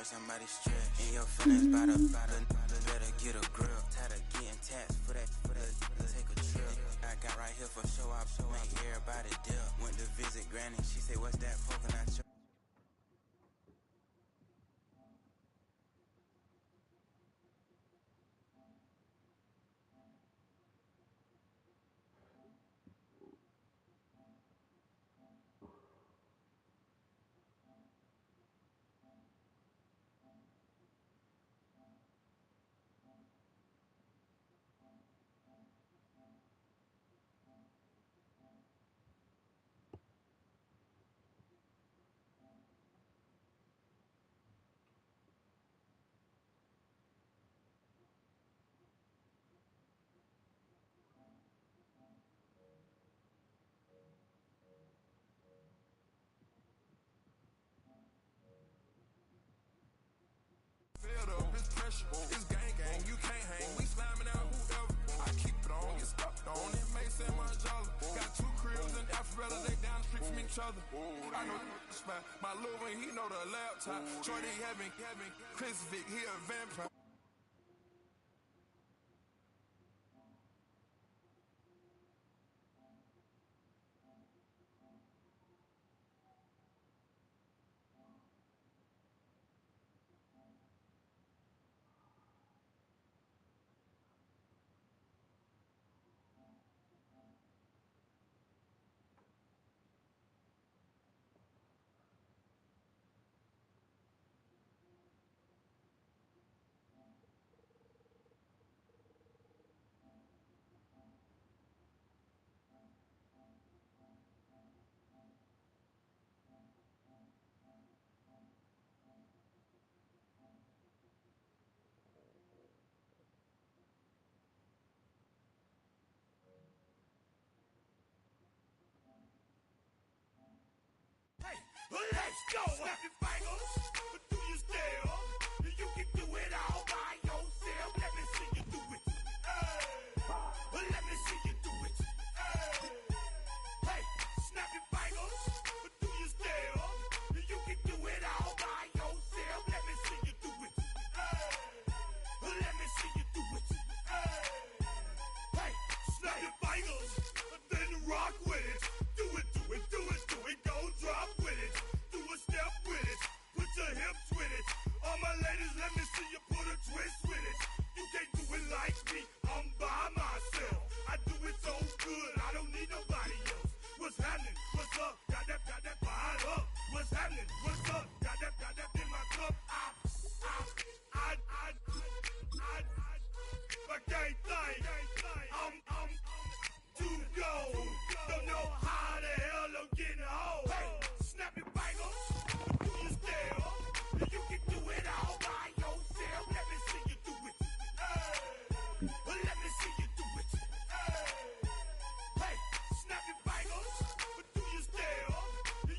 hurt somebody's stress. In your feelings, better get a grip. Tired of getting taxed for that, take a trip. I got right here for show up, make everybody dip. Went to visit Granny, she say, what's that poking out your... It's gang, you can't hang. We slamming out whoever. I keep it on, get stuck on it. Mason Manjala. Got 2 cribs in Alpharetta, they down the street from each other. I know the spot. My little one, he know the laptop. Shorty having Chris Vick, he a vampire. Let's go! Happy fingers, but do you still? You can do it all by yourself. Let me see you do it. Let me see you do it. Hey, snap your fingers, but do you still? You can do it all by yourself. Let me see you do it. Let me see you do it. Hey, snap your fingers, then rock with it. Do it, do it, do it, do it. Go drop with it. Step with it, put your hips with it. All my ladies, let me see you put a twist with it. You can't do it like me, I'm by myself. I do it so good, I don't need nobody else. What's happening? What's up? Got that fired up. What's happening? What's up? Got that in my cup. I can't think. I'm to go. Don't know how the hell I'm getting home. Hey, snap your fingers. You can do it all by yourself. Let me see you do it. Let me see you do it. Hey, snap your fingers, but do you still?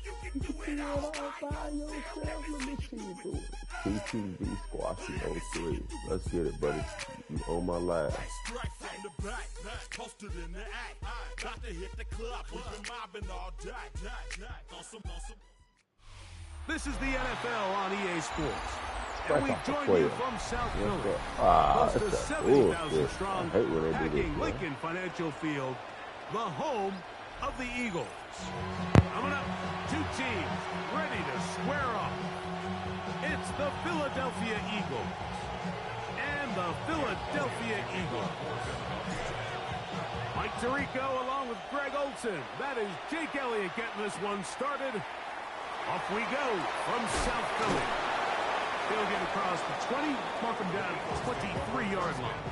You can do it all by yourself. Let me see you do it. PTV Squashing 03. Let's get it, buddy. You own my life. Strike from the back, posted in the act. Got to hit the club. We've been mobbing all day. On some. This is the NFL on EA Sports. And we join you from South Philly, close to 70,000 strong, packing Lincoln Financial Field, the home of the Eagles. Coming up, 2 teams ready to square off. It's the Philadelphia Eagles and the Philadelphia Eagles. Mike Tirico along with Greg Olson. That is Jake Elliott getting this one started. Off we go from South Philly. They'll get across the 20, mark them down at the 23-yard line.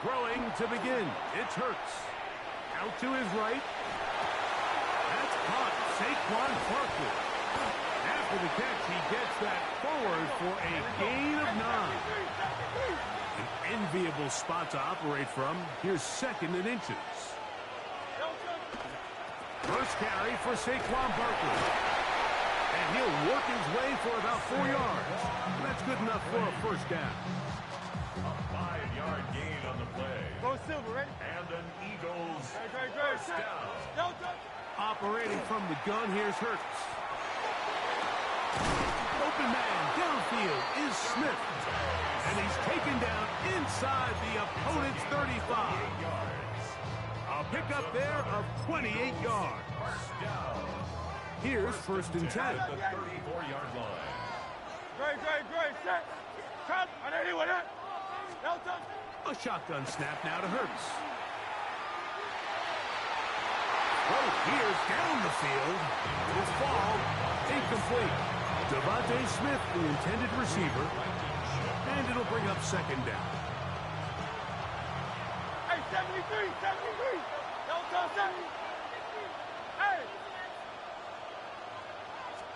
Throwing to begin. It's Hurts. Out to his right. That's caught. Saquon Barkley. After the catch, he gets that forward for a gain of 9. An enviable spot to operate from. Here's 2nd and inches. First carry for Saquon Barkley. And he'll work his way for about 4 yards. That's good enough for a first down. A 5-yard gain on the play. Go Silver, ready? And an Eagles first down. Operating from the gun, here's Hurts. Open man downfield is Smith. And he's taken down inside the opponent's 35. A pickup there of 28 yards. Here's first and 10. At the 34-yard line. Great, set. Cut, on anyone, A shotgun snap now to Hurts. Oh, here's down the field. Will fall. Incomplete. Devontae Smith, the intended receiver. And it'll bring up second down. Hey, 73. Don't touch that. Hey.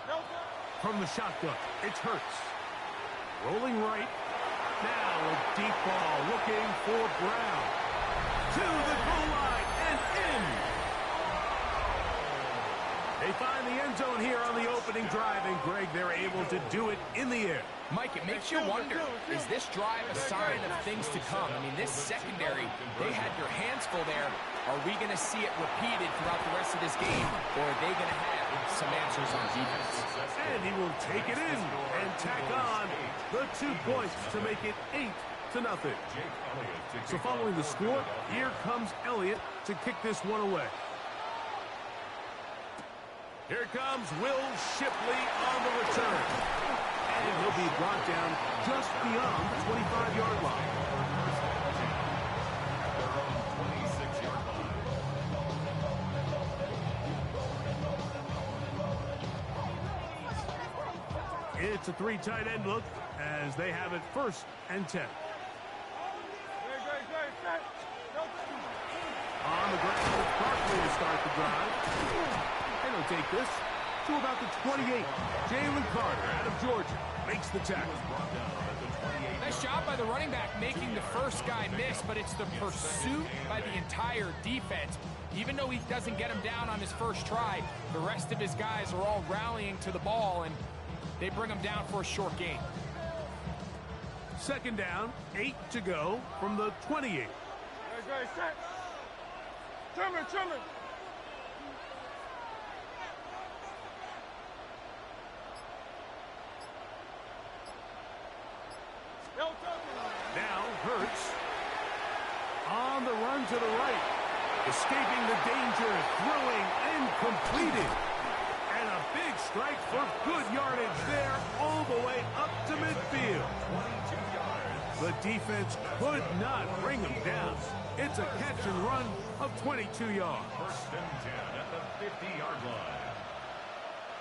Don't touch. From the shotgun, it's Hurts. Rolling right. Now a deep ball looking for Brown. To the goal line and in. They find the end zone here on the opening drive, and Greg, they're able to do it in the air. Mike, it makes you wonder, is this drive a sign of things to come? I mean, this secondary, they had their hands full there. Are we going to see it repeated throughout the rest of this game, or are they going to have some answers on defense? And he will take it in and tack on the 2 points to make it 8-0. So following the score, here comes Elliott to kick this one away. Here comes Will Shipley on the return. And he'll be brought down just beyond the 25-yard line. It's a 3 tight end look as they have it first and 10. Great, set. On the ground with Barkley to start the drive. And he'll take this to about the 28. Jalen Carter out of Georgia makes the tackle. Nice job by the running back making the first guy miss, but it's the pursuit by the entire defense. Even though he doesn't get him down on his first try, the rest of his guys are all rallying to the ball, and they bring him down for a short gain. Second down, 8 to go from the 28. Great, set. Trimmer. Now Hurts on the run to the right, escaping the danger, throwing and completing. And a big strike for good yardage there all the way up to midfield. 22 yards. The defense could not bring him down. It's a catch and run of 22 yards. First and 10 at the 50-yard line.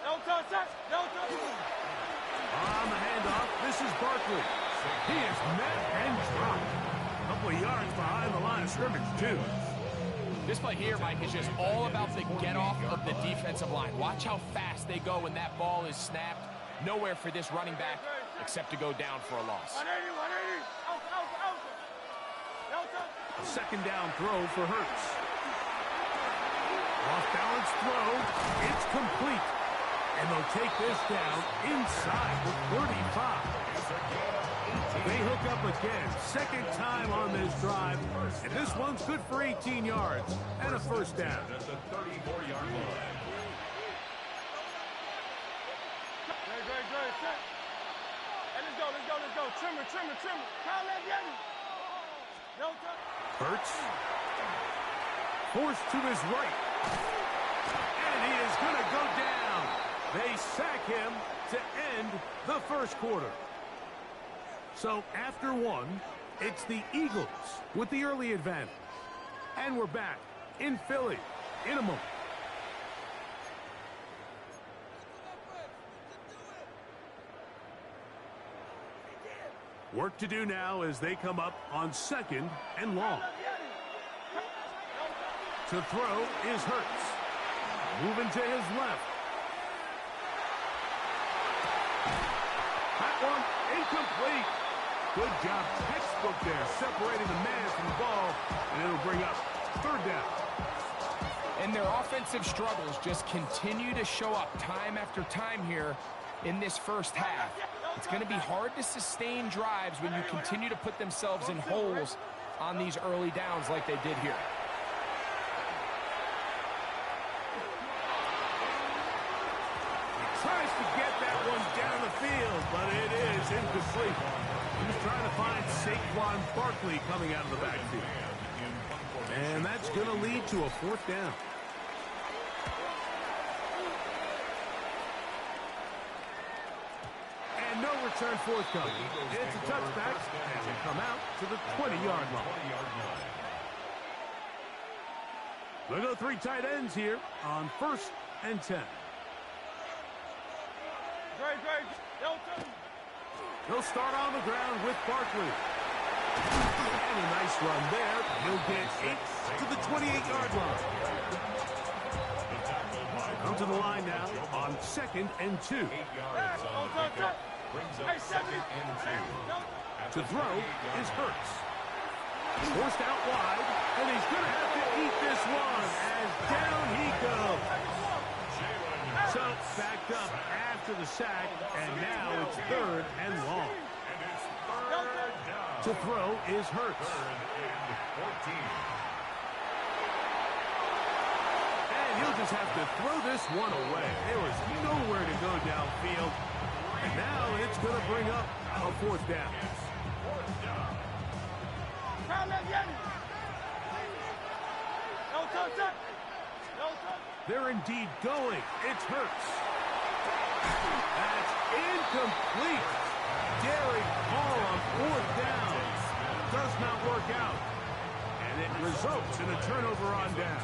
Don't touch that. On the handoff, this is Barkley. He is met and dropped. A couple of yards behind the line of scrimmage, too. This play here, Mike, is just all about the get-off of the defensive line. Watch how fast they go when that ball is snapped. Nowhere for this running back except to go down for a loss. 180. A second down throw for Hurts. Off-balance throw. It's complete. And they'll take this down inside the 35. They hook up again. Second time on this drive. And this one's good for 18 yards and a first down. At the 34-yard line. Great, set. Hey, let's go. Trimmer. Kyle Leviani. No touch. Hurts. Forced to his right. And he is going to go down. They sack him to end the first quarter. So after one, it's the Eagles with the early advantage. And we're back in Philly in a moment. Work to do now as they come up on second and long. To throw is Hurts. Moving to his left. That one incomplete. Good job, textbook there, separating the man from the ball, and it'll bring up third down. And their offensive struggles just continue to show up time after time here. in this first half. It's going to be hard to sustain drives when you continue to put themselves in holes on these early downs like they did here. Tries to get that one down the field, but it is incomplete. He was trying to find Saquon Barkley coming out of the backfield. And that's going to lead to a 4th down. And no return forthcoming. It's a touchback, and we come out to the 20-yard line. We'll go 3 tight ends here on 1st and 10. He'll start on the ground with Barkley. And a nice run there. He'll get 8 to the 28-yard line. Come to the line now on 2nd and 2. To throw is Hurts. Forced out wide, and he's going to have to eat this one as down he goes. So backed up after the sack, and now it's 3rd and long. To throw is Hurts. And he'll just have to throw this one away. There was nowhere to go downfield. And now it's going to bring up a 4th down. They're indeed going. It's Hurts. That's incomplete. Derek Hall on 4th down. Does not work out. And it results in a turnover on down.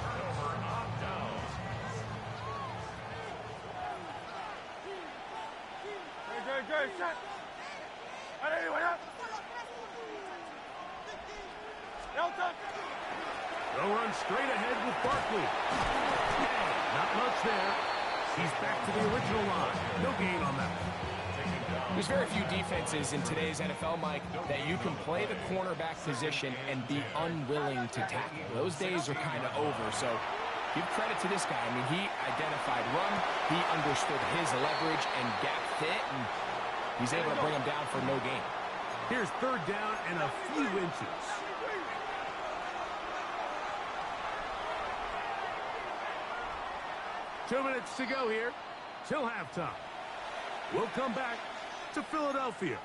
They'll run straight ahead with Barkley. Not much there. He's back to the original line. No gain on that. There's very few defenses in today's NFL, Mike, that you can play the cornerback position and be unwilling to tackle. Those days are kind of over, so give credit to this guy. I mean, he identified run, he understood his leverage and gap fit, and he's able to bring him down for no gain. Here's 3rd down and a few inches. Two minutes to go here till halftime. We'll come back to Philadelphia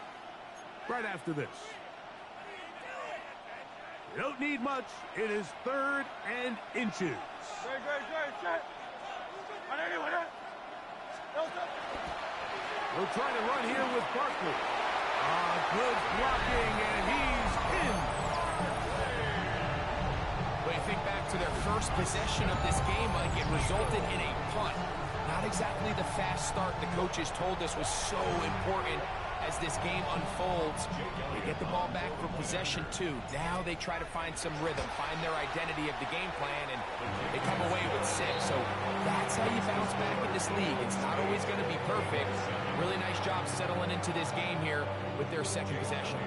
right after this. You don't need much. It is 3rd and inches. We'll try to run here with Barkley. Good blocking, and he's in. When you think back to their first possession of this game, Mike, it resulted in a punt. Not exactly the fast start the coaches told us was so important as this game unfolds. They get the ball back for possession 2. Now they try to find some rhythm, find their identity of the game plan, and they come away with 6. So that's how you bounce back in this league. It's not always going to be perfect. Really nice job settling into this game here with their 2nd possession.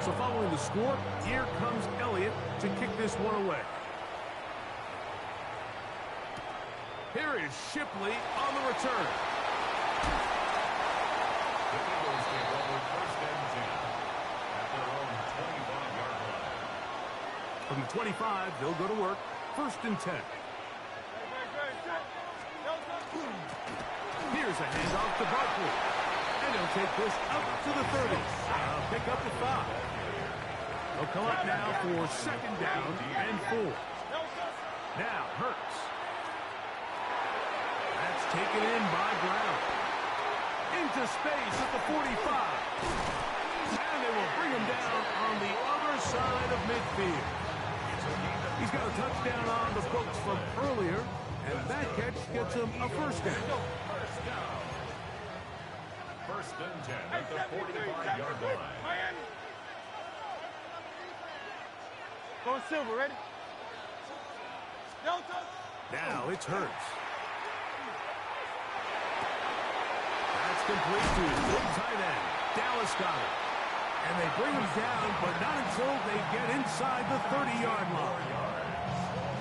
So following the score, here comes Elliott to kick this one away. Here is Shipley on the return. The Eagles take over 1st and 10 at their own 25-yard line. From the 25, they'll go to work. 1st and 10. Here's a handoff to Barkley. And he'll take this up to the 30. Pick up the 5. They'll come up now for 2nd down and 4. Now Hurts. That's taken in by Brown. Into space at the 45. And they will bring him down on the other side of midfield. He's got a touchdown on the books from earlier, and that catch gets him a 1st down. 1st and 10 at the 45-yard line. Going silver, ready? Now it's Hurts. That's complete to big tight end, Dallas Goedert. And they bring him down, but not until they get inside the 30-yard line.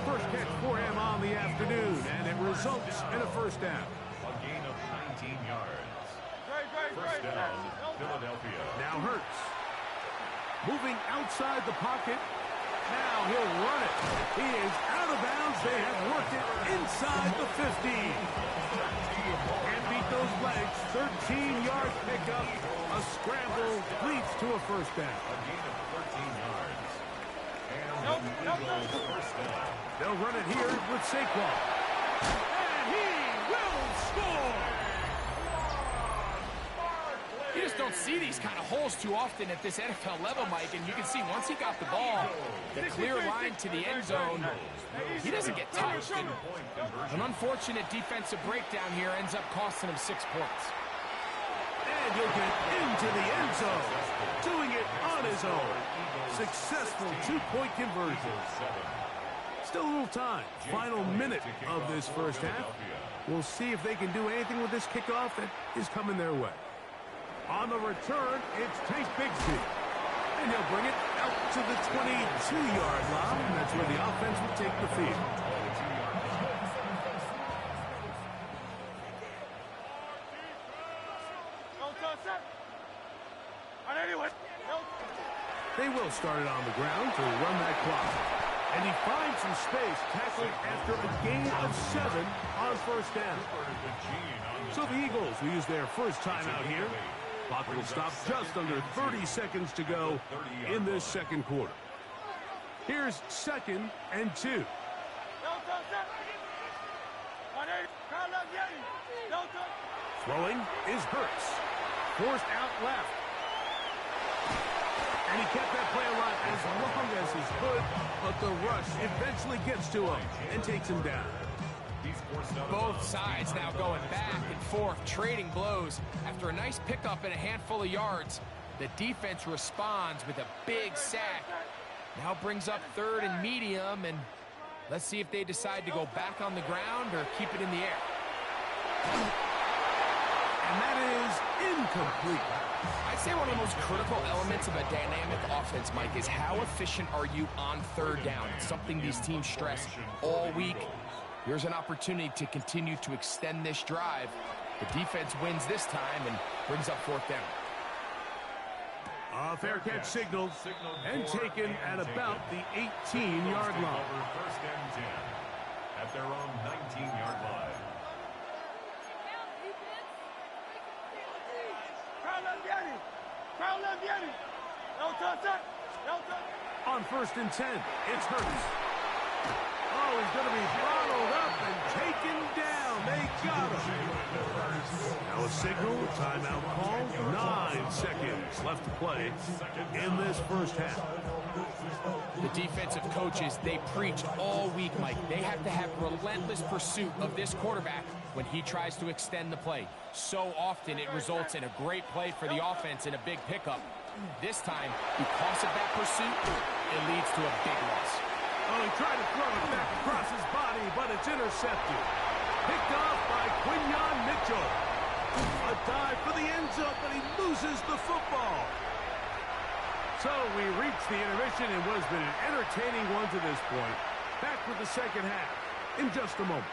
First catch for him on the afternoon, and it results in a 1st down. A gain of 19 yards. Philadelphia. Now Hurts. Moving outside the pocket. Now he'll run it. He is out of bounds. They have worked it inside the 15. Can't beat those legs. 13-yard pickup. A scramble leads to a first down. A gain of 13 yards. And the Eagles first down. They'll run it here with Saquon. And he will score! You just don't see these kind of holes too often at this NFL level, Mike, and you can see once he got the ball, the clear line to the end zone, he doesn't get touched. And an unfortunate defensive breakdown here ends up costing him 6 points. And he'll get into the end zone, doing it on his own. Successful 2-point conversion. Still a little time. Final minute of this first half. We'll see if they can do anything with this kickoff that is coming their way. On the return, it's Tank Bigsby. And he'll bring it out to the 22-yard line. And that's where the offense will take the field. They will start it on the ground to run that clock. And he finds some space, tackling after a gain of 7 on first down. So the Eagles will use their first timeout here. Clock will stop just under 30 seconds to go in this second quarter. Here's 2nd and 2. Throwing is Hurts. Forced out left. And he kept that play alive as long as he could, but the rush eventually gets to him and takes him down. Both sides now going back and forth, trading blows. After a nice pickup and a handful of yards, the defense responds with a big sack. Now brings up 3rd and medium, and let's see if they decide to go back on the ground or keep it in the air. And that is incomplete. I'd say one of the most critical elements of a dynamic offense, Mike, is how efficient are you on 3rd down. It's something these teams stress all week. Here's an opportunity to continue to extend this drive. The defense wins this time and brings up 4th down. A fair catch signaled and taken at about the 18-yard line. First and 10 at their own 19-yard line. On 1st and 10, it's Hurts. Oh, he's going to be bottled up and taken down. They got him. Now a signal, timeout call. 9 seconds left to play in this first half. The defensive coaches, they preach all week, Mike. They have to have relentless pursuit of this quarterback when he tries to extend the play. So often it results in a great play for the offense and a big pickup. This time, because of that pursuit, it leads to a big loss. Oh, he tried to throw it back across his body, but it's intercepted. Picked off by Quinyon Mitchell. A dive for the end zone, but he loses the football. So we reach the intermission in what has been an entertaining one to this point. Back with the second half in just a moment.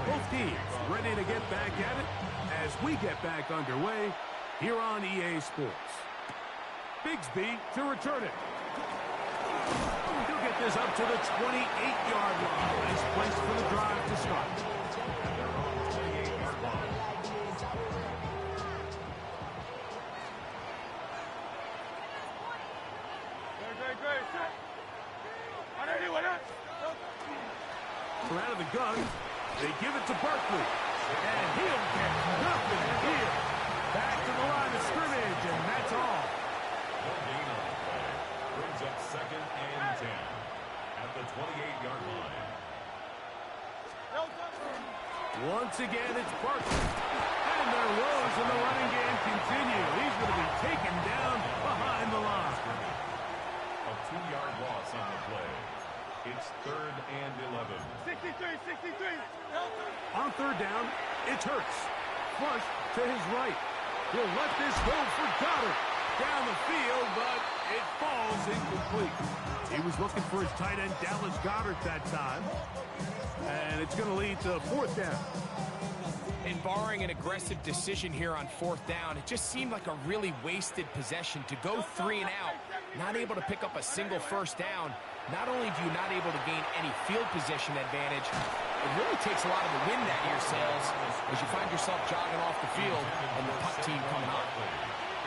Both teams ready to get back at it as we get back underway here on EA Sports. Bigsby to return it. He'll get this up to the 28-yard line. Nice place for the drive to start. We're out of the gun. They give it to Barkley. And he'll get nothing here. Back to the line of scrimmage, and that's all. Brings up 2nd and 10 at the 28-yard line. Once again, it's Barkley. And their woes in the running game continue. He's going to be taken down behind the line. A 2-yard loss on the play. It's 3rd and 11. 63. On 3rd down, it's Hurts. Flush to his right. He'll let this go for Goddard. Down the field, but it falls incomplete. He was looking for his tight end, Dallas Goedert, that time. And it's going to lead to 4th down. And barring an aggressive decision here on 4th down, it just seemed like a really wasted possession to go 3 and out, not able to pick up a single 1st down. Not only do you not able to gain any field position advantage, it really takes a lot of the wind out of your sails as you find yourself jogging off the field and the punt team coming on.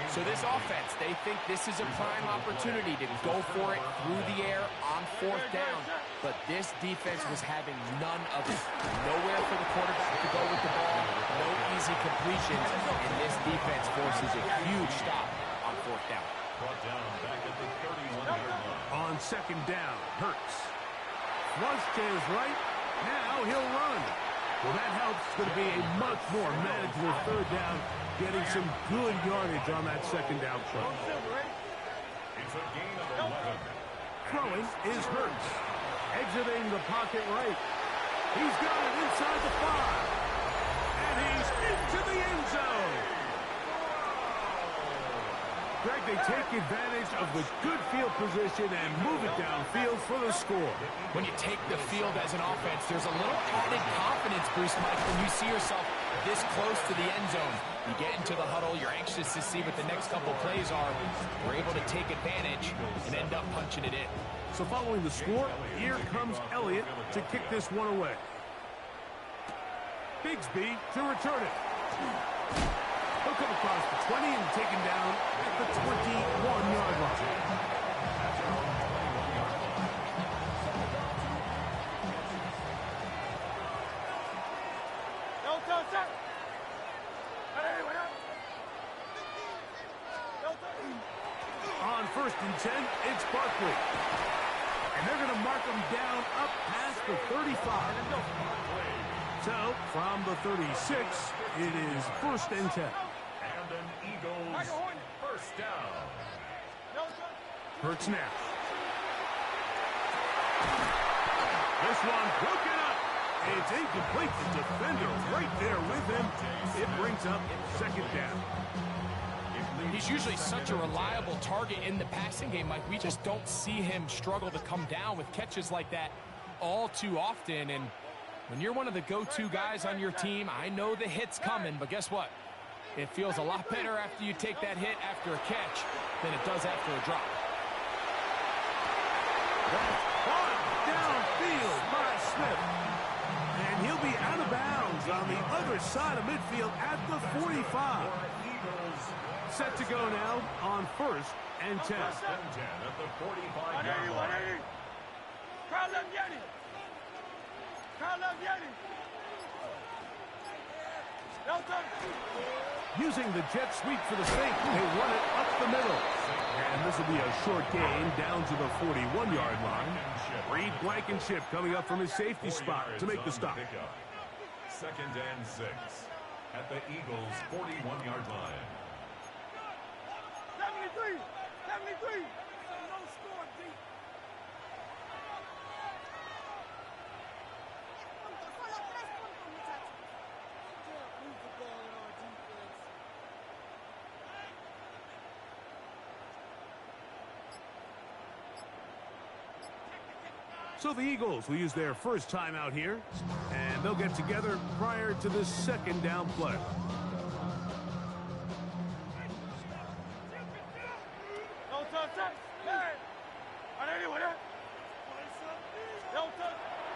So this offense, they think this is a prime opportunity to go for it through the air on 4th down. But this defense was having none of it. Nowhere for the quarterback to go with the ball, no easy completions, and this defense forces a huge stop on 4th down. Brought down back at the 31-yard line. On 2nd down, Hurts. Flush to his right. Now he'll run. Well, that helps. It's going to be a much more manageable 3rd down, getting some good yardage on that 2nd down play. It's a gain of 11. Throwing is Hurts. Exiting the pocket right. He's got it inside the 5. And he's into the end zone. Greg, they take advantage of the good field position and move it downfield for the score. When you take the field as an offense, there's a little added confidence boost, Mike, when you see yourself this close to the end zone. You get into the huddle, you're anxious to see what the next couple plays are. We're able to take advantage and end up punching it in. So following the score, here comes Elliott to kick this one away. Bigsby to return it. He'll come across the 20 and taken down at the 21-yard line. On 1st and 10, it's Barkley. And they're going to mark him down up past the 35. So, from the 36, it is 1st and 10. And an Eagles 1st down. Hurts now. This one broken up. It's incomplete. The defender right there with him. It brings up 2nd down. He's usually such a reliable target in the passing game, Mike. We just don't see him struggle to come down with catches like that all too often. And when you're one of the go-to guys on your team, I know the hit's coming, but guess what? It feels a lot better after you take that hit after a catch than it does after a drop. Caught downfield by Smith. And he'll be out of bounds on the other side of midfield at the 45. Set to go now on 1st and 10. 1st and 10 at the 45-yard line. Using the jet sweep for the fake, they run it up the middle. And this will be a short gain down to the 41-yard line. Reed Blankenship coming up from his safety spot to make the stop. 2nd and 6 at the Eagles' 41-yard line. 73! 73! No score, D. So the Eagles will use their first time out here, and they'll get together prior to the 2nd down play.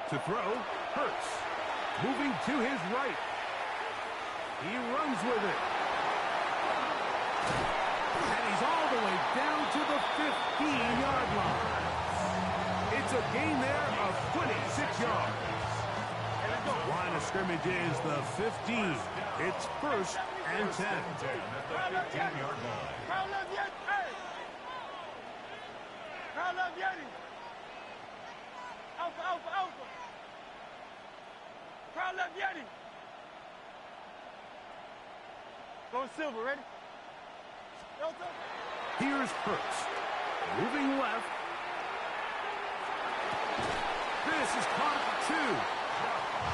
To throw, Hurts. Moving to his right. He runs with it. And he's all the way down to the 15-yard line. It's a gain there of 26 yards. Line of scrimmage is the 15. It's 1st and 10. At the 15-yard line. Going silver, ready? Here's Hurts. Moving left. This is caught at 2.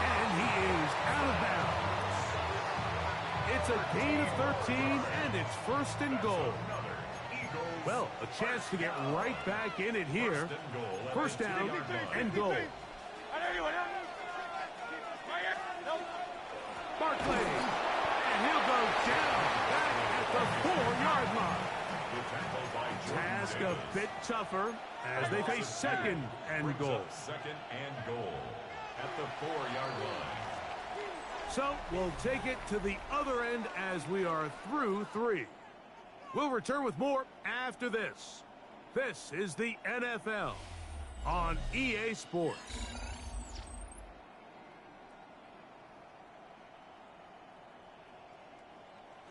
And he is out of bounds. It's a gain of 13, and it's 1st and goal. Well, a chance to get right back in it here. 1st down and goal. Barkley 4-yard line. Task a bit tougher as they face second and goal. Second and goal at the 4-yard line. So we'll take it to the other end as we are through 3. We'll return with more after this. This is the NFL on EA Sports.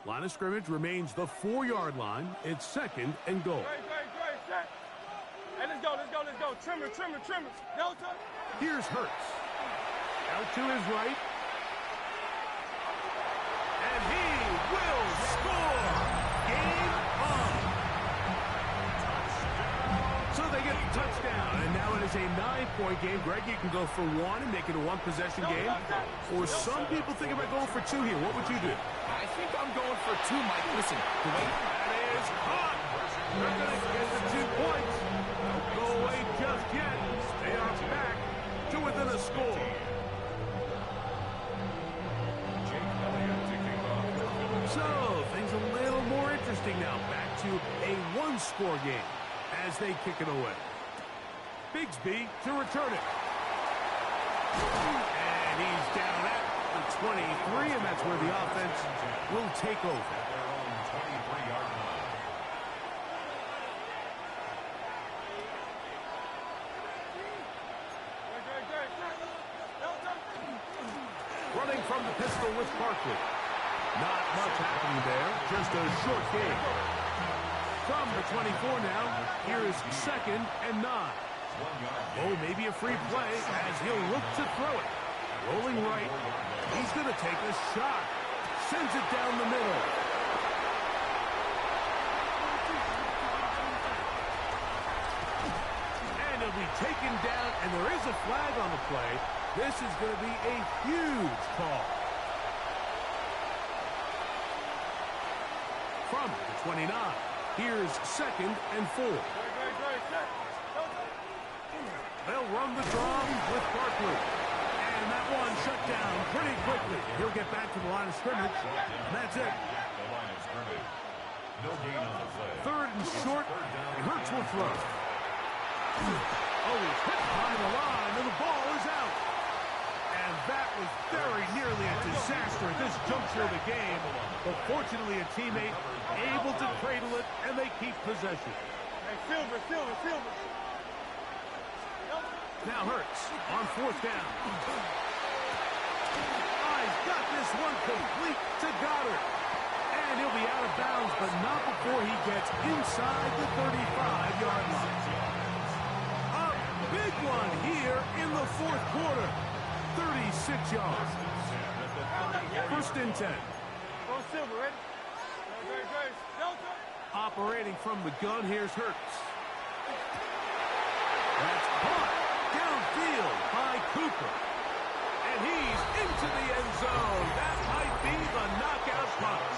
Line of scrimmage remains the 4-yard line. It's second and goal. Great. Hey, let's go. Trimmer. Delta. Here's Hurts. Out to his right. And he will score. Game on. So they get the touchdown, and now it is a 9-point game. Greg, you can go for 1 and make it a 1-possession game. Or some people think about going for 2 here. What would you do? I think I'm going for 2, Mike. Listen, that is caught. They're going to get the 2 points. Don't go away just yet. They are back to within a score. So, things a little more interesting now. Back to a 1-score game as they kick it away. Bigsby to return it. And he's down at the 23, and that's where the offense will take over. At their own 23-yard line. Running from the pistol with Barkley. Not much happening there, just a short game. From the 24 now, here is second and 9. Oh, maybe a free play as he'll look to throw it. Rolling right, he's going to take a shot. Sends it down the middle. And he'll be taken down, and there is a flag on the play. This is going to be a huge call. From the 29, here's second and 4. They'll run the draw with Barkley. And that one shut down pretty quickly. He'll get back to the line of scrimmage, and that's it. The line of scrimmage. No gain on the play. Third and short, and Hurts will throw. Oh, he's hit behind the line, and the ball is out. And that was very nearly a disaster at this juncture of the game. But fortunately, a teammate able to cradle it, and they keep possession. Hey, Silver. Now Hurts on 4th down. He's got this one complete to Goddard. And he'll be out of bounds, but not before he gets inside the 35-yard line. A big one here in the 4th quarter. 36 yards. 1st and 10. Go Silver, ready? Great. Delta. Operating from the gun, here's Hurts. That's caught downfield by Cooper. And he's into the end zone. That might be the knockout punch.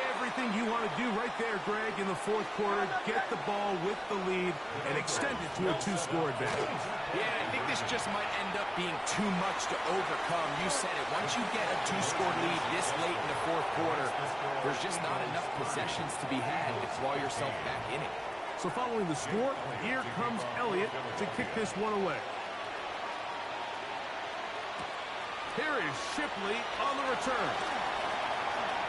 Everything you want to do right there, Greg, in the 4th quarter. Get the ball with the lead and extend it to a 2-score advantage. Yeah, I think this just might end up being too much to overcome. You said it. Once you get a 2-score lead this late in the 4th quarter, there's just not enough possessions to be had to claw yourself back in it. So following the score, here comes Elliott to kick this one away. Here is Shipley on the return.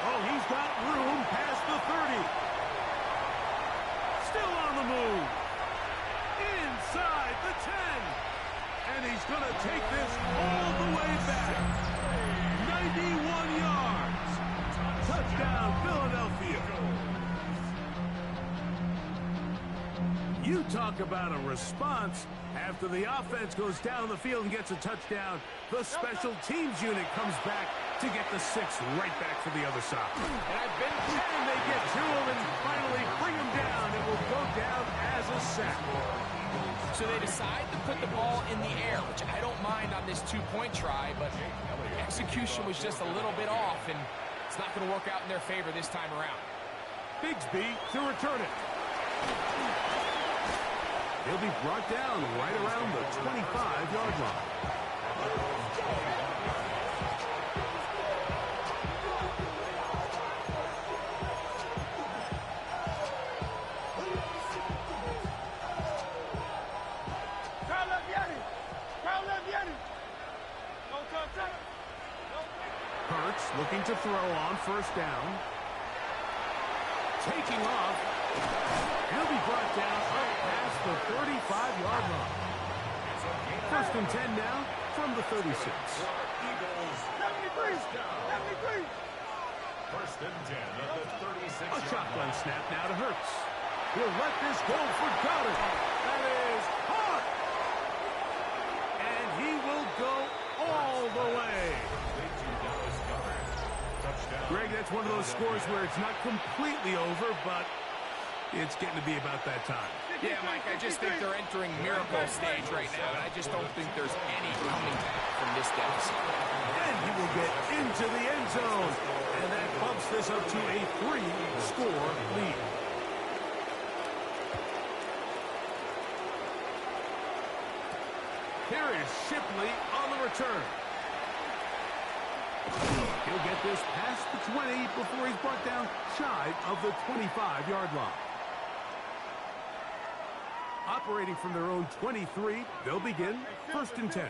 Oh, he's got room past the 30. Still on the move. Inside the 10. And he's going to take this all the way back. 91 yards. Touchdown, Philadelphia. You talk about a response. After the offense goes down the field and gets a touchdown, the special teams unit comes back to get the 6 right back for the other side. And they get to him and finally bring him down. It will go down as a sack. So they decide to put the ball in the air, which I don't mind on this 2-point try, but execution was just a little bit off, and it's not going to work out in their favor this time around. Bigsby to return it. He'll be brought down right around the 25-yard line. looking to throw on first down. Taking off. He'll be brought down up past the 35-yard line. First and 10 now from the 36. Eagles. 73. 73. First and 10 at the 36. A shotgun snap now to Hurts. He'll let this go for Goddard. That is hot. And he will go all the way. Greg, that's one of those scores where it's not completely over, but it's getting to be about that time. Yeah, Mike, I just think they're entering miracle stage right now, and I just don't think there's any coming back from this deficit. And he will get into the end zone. And that bumps this up to a 3-score lead. Here is Shipley on the return. He'll get this past the 20 before he's brought down shy of the 25-yard line. Operating from their own 23, they'll begin first and 10.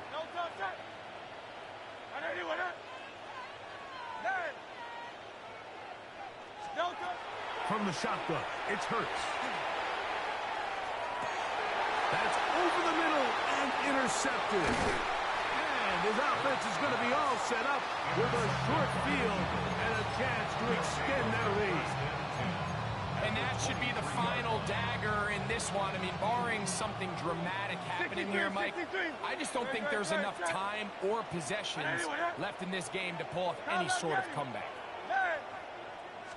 From the shotgun, it's Hurts. That's over the middle and intercepted. And his offense is going to be all set up with a short field and a chance to extend their lead. And that should be the final dagger in this one. I mean, barring something dramatic happening here, Mike, I just don't think there's enough time or possessions left in this game to pull off any sort of comeback.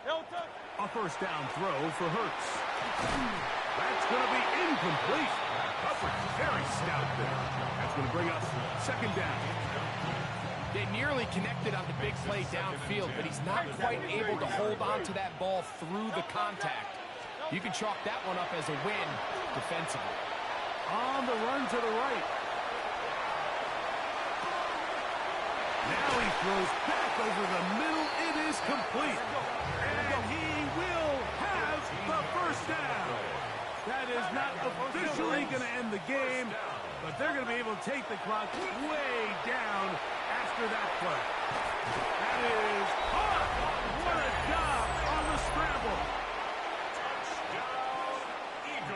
A first down throw for Hurts. That's going to be incomplete. Coverage very stout there. That's going to bring us second down. They nearly connected on the big play downfield, but he's not quite able to hold on to that ball through the contact. You can chalk that one up as a win defensively. On the run to the right. Now he throws back over the middle. It is complete. And he will have the first down. That is not officially going to end the game, but they're going to be able to take the clock way down after that play. That is hot. What a job on the scramble.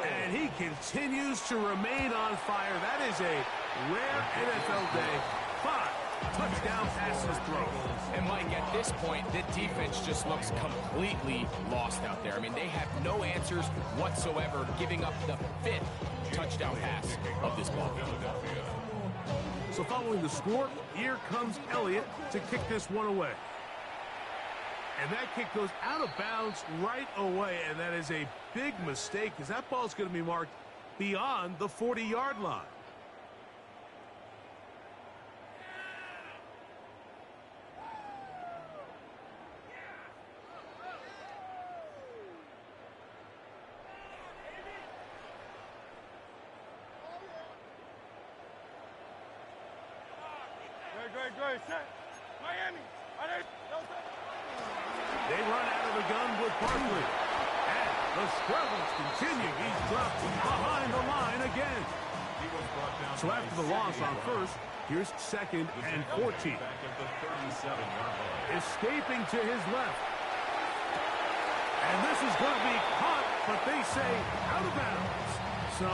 And he continues to remain on fire. That is a rare NFL day. 5 touchdown passes thrown. And Mike, at this point, the defense just looks completely lost out there. I mean, they have no answers whatsoever, giving up the 5th touchdown pass of this ball. So following the score, here comes Elliott to kick this one away. And that kick goes out of bounds right away, and that is a big mistake because that ball is going to be marked beyond the 40-yard line. Great, set. Miami. They run out of the gun with Barkley. And the struggles continue. He's dropped behind the line again. So after the loss on first, here's second and 14. Escaping to his left. And this is going to be caught, but they say out of bounds. So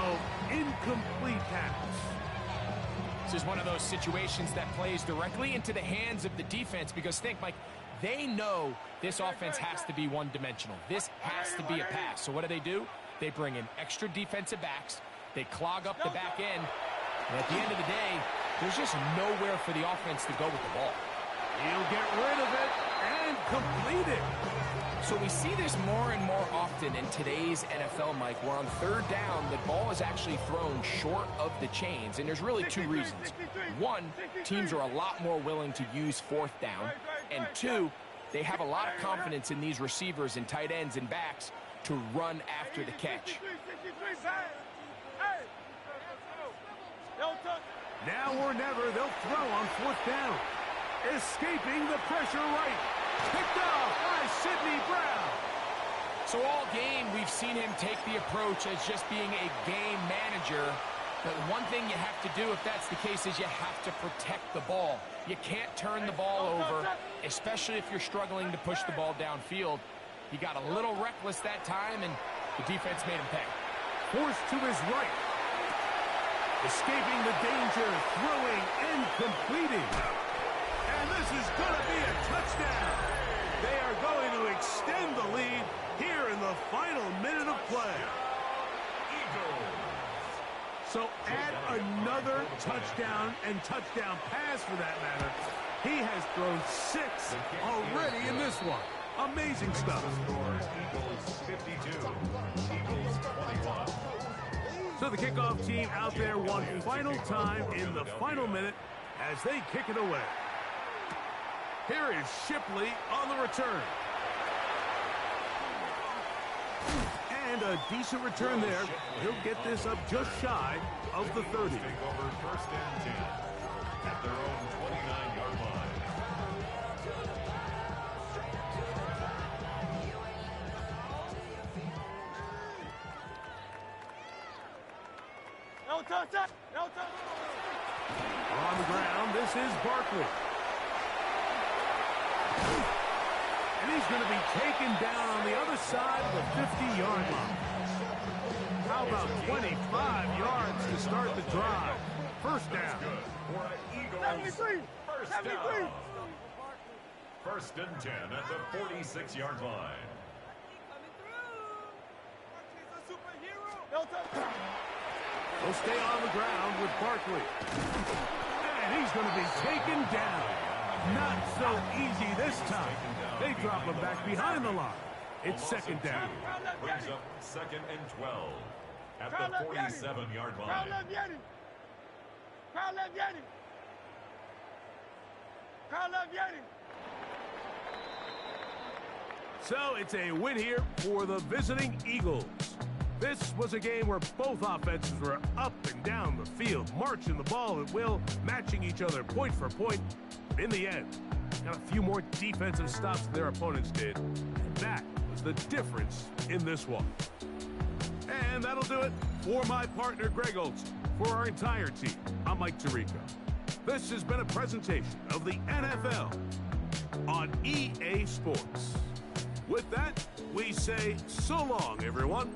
incomplete pass. This is one of those situations that plays directly into the hands of the defense because think, Mike, they know this offense has to be one-dimensional. This has to be a pass. So what do? They bring in extra defensive backs. They clog up the back end. And at the end of the day, there's just nowhere for the offense to go with the ball. He'll get rid of it and complete it. So we see this more and more often in today's NFL, Mike, where on third down, the ball is actually thrown short of the chains. And there's really 2 reasons. 1, teams are a lot more willing to use fourth down. And 2, they have a lot of confidence in these receivers and tight ends and backs to run after the catch. Now or never, they'll throw on fourth down. Escaping the pressure right. Picked off by Sidney Brown. So all game, we've seen him take the approach as just being a game manager. But one thing you have to do if that's the case is you have to protect the ball. You can't turn the ball over, especially if you're struggling to push the ball downfield. He got a little reckless that time, and the defense made him pay. Forced to his right. Escaping the danger, throwing and completing. And this is going to be a touchdown. They are going to extend the lead here in the final minute of play. So add another touchdown and touchdown pass for that matter. He has thrown 6 already in this one. Amazing stuff. Eagles 52, Eagles 21. So the kickoff team out there one final time in the final minute as they kick it away. Here is Shipley on the return. And a decent return there. He'll get this up just shy of the 30. Take over first and 10 at their own 29-yard line. No touch. No touch. On the ground, this is Barkley. And he's going to be taken down on the other side of the 50-yard line. How about 25 yards to start the drive? First down. For an Eagles 73. first 73. down. First and 10 at the 46-yard line. No touch. He'll stay on the ground with Barkley. And he's going to be taken down. Not so easy this time. They drop him back behind the line. It's second down. Brings up second and 12 at the 47-yard line. Crowd left Yeti. Crowd left Yeti. Crowd left Yeti. So it's a win here for the visiting Eagles. This was a game where both offenses were up and down the field, marching the ball at will, matching each other point for point. In the end, got a few more defensive stops than their opponents did. And that was the difference in this one. And that'll do it for my partner, Greg Olsen. For our entire team, I'm Mike Tirico. This has been a presentation of the NFL on EA Sports. With that, we say so long, everyone.